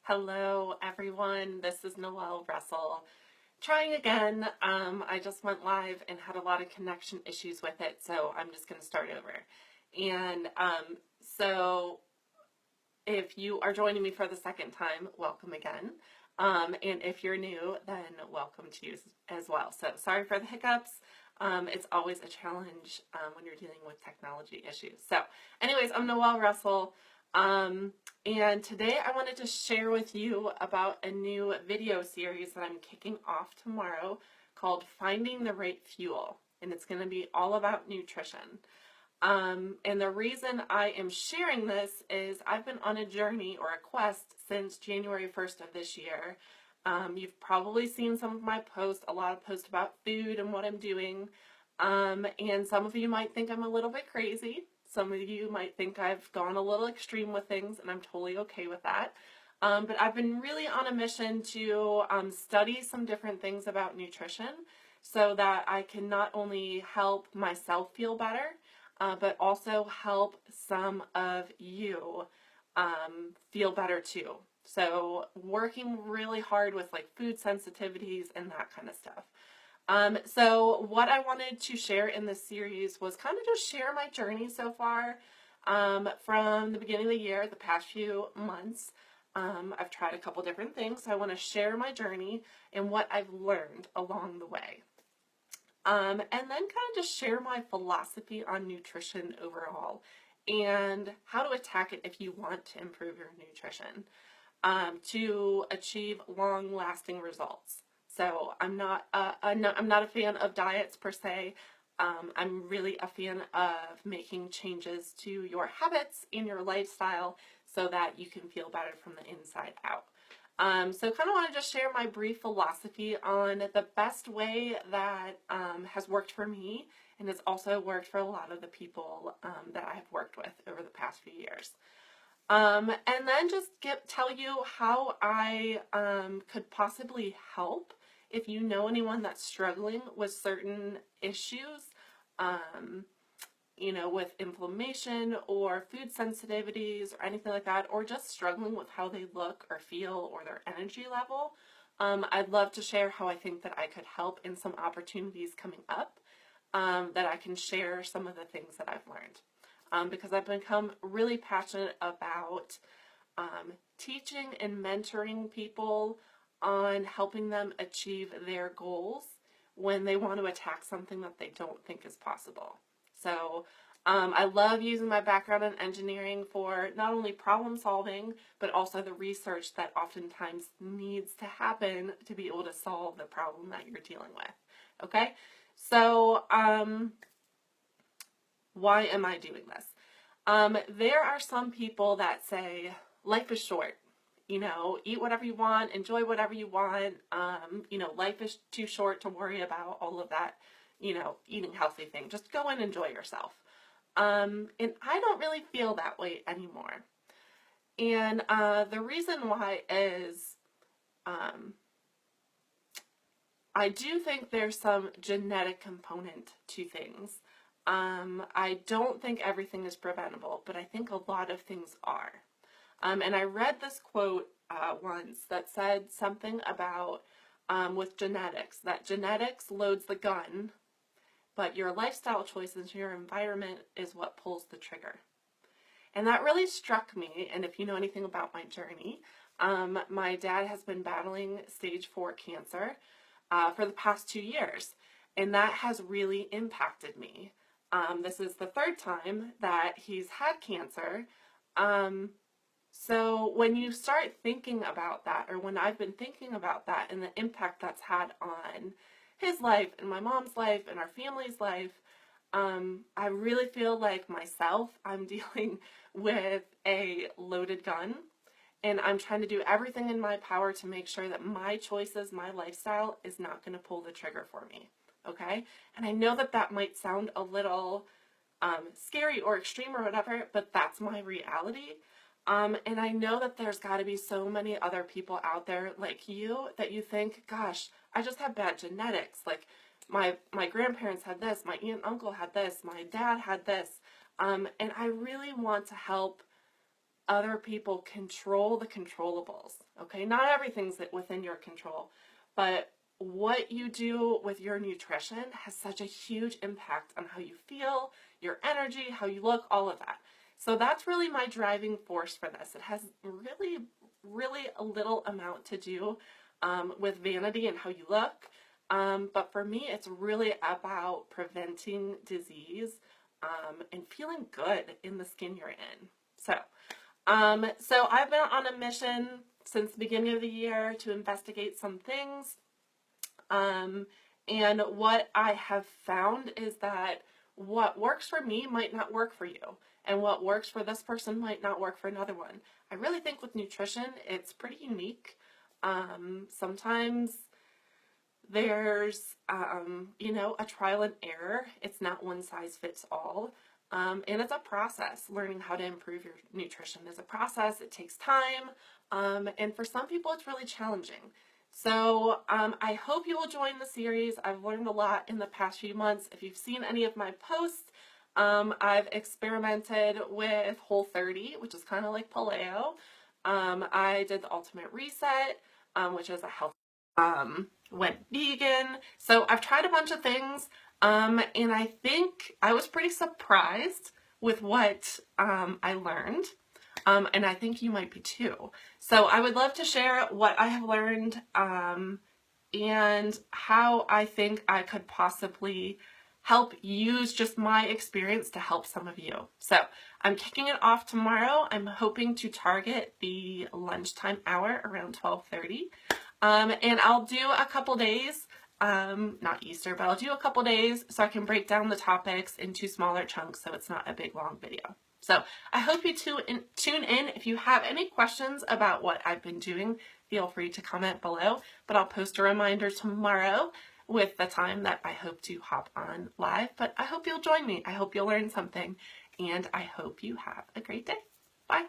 Hello, everyone. This is Noelle Russell. Trying again. I just went live and had a lot of connection issues with it, so I'm just going to start over. And so if you are joining me for the second time, welcome again. And if you're new, then welcome to you as well. So sorry for the hiccups. It's always a challenge when you're dealing with technology issues. So anyways, I'm Noelle Russell. And today I wanted to share with you about a new video series that I'm kicking off tomorrow called Finding the Right Fuel. And it's going to be all about nutrition. And the reason I am sharing this is I've been on a journey or a quest since January 1st of this year. You've probably seen some of my posts, a lot of posts about food and what I'm doing. And some of you might think I'm a little bit crazy. Some of you might think I've gone a little extreme with things, and I'm totally okay with that. But I've been really on a mission to study some different things about nutrition so that I can not only help myself feel better, but also help some of you feel better too. So working really hard with like food sensitivities and that kind of stuff. So what I wanted to share in this series was kind of just share my journey so far from the beginning of the year, the past few months. I've tried a couple different things, so I want to share my journey and what I've learned along the way. And then kind of just share my philosophy on nutrition overall and how to attack it if you want to improve your nutrition to achieve long-lasting results. So I'm not a fan of diets per se. I'm really a fan of making changes to your habits and your lifestyle so that you can feel better from the inside out. So kind of want to just share my brief philosophy on the best way that has worked for me and has also worked for a lot of the people that I've worked with over the past few years. And then just tell you how I could possibly help if you know anyone that's struggling with certain issues, with inflammation or food sensitivities or anything like that, or just struggling with how they look or feel or their energy level. I'd love to share how I think that I could help in some opportunities coming up, that I can share some of the things that I've learned. Because I've become really passionate about teaching and mentoring people on helping them achieve their goals when they want to attack something that they don't think is possible. So I love using my background in engineering for not only problem solving, but also the research that oftentimes needs to happen to be able to solve the problem that you're dealing with. Okay, so why am I doing this? There are some people that say life is short. Eat whatever you want, enjoy whatever you want. Life is too short to worry about all of that, eating healthy thing. Just go and enjoy yourself. And I don't really feel that way anymore. And the reason why is I do think there's some genetic component to things. I don't think everything is preventable, but I think a lot of things are. And I read this quote once that said something about with genetics, that genetics loads the gun, but your lifestyle choices, your environment is what pulls the trigger. And that really struck me, and if you know anything about my journey, my dad has been battling stage 4 cancer for the past 2 years, and that has really impacted me. This is the third time that he's had cancer. So when you start thinking about that, or when I've been thinking about that and the impact that's had on his life and my mom's life and our family's life, I really feel like myself, I'm dealing with a loaded gun, and I'm trying to do everything in my power to make sure that my choices, my lifestyle is not going to pull the trigger for me. Okay? And I know that that might sound a little scary or extreme or whatever, but that's my reality. And I know that there's got to be so many other people out there like you that you think, gosh, I just have bad genetics. Like my grandparents had this, my aunt and uncle had this, my dad had this. And I really want to help other people control the controllables. Okay, not everything's within your control, but what you do with your nutrition has such a huge impact on how you feel, your energy, how you look, all of that. So that's really my driving force for this. It has really, really a little amount to do with vanity and how you look. But for me, it's really about preventing disease and feeling good in the skin you're in. So I've been on a mission since the beginning of the year to investigate some things. And what I have found is that what works for me might not work for you. And what works for this person might not work for another one. I really think with nutrition, it's pretty unique. Sometimes there's, a trial and error. It's not one size fits all. And it's a process. Learning how to improve your nutrition is a process. It takes time. And for some people, it's really challenging. So I hope you will join the series. I've learned a lot in the past few months. If you've seen any of my posts, I've experimented with Whole30, which is kind of like paleo. I did the Ultimate Reset, which is a health, went vegan. So I've tried a bunch of things, and I think I was pretty surprised with what I learned. And I think you might be too. So I would love to share what I have learned and how I think I could possibly help use just my experience to help some of you. So I'm kicking it off tomorrow. I'm hoping to target the lunchtime hour around 12:30. And I'll do a couple days, not Easter, but I'll do a couple days so I can break down the topics into smaller chunks so it's not a big long video. So I hope you tune in. If you have any questions about what I've been doing, feel free to comment below, but I'll post a reminder tomorrow with the time that I hope to hop on live. But I hope you'll join me. I hope you'll learn something, and I hope you have a great day. Bye.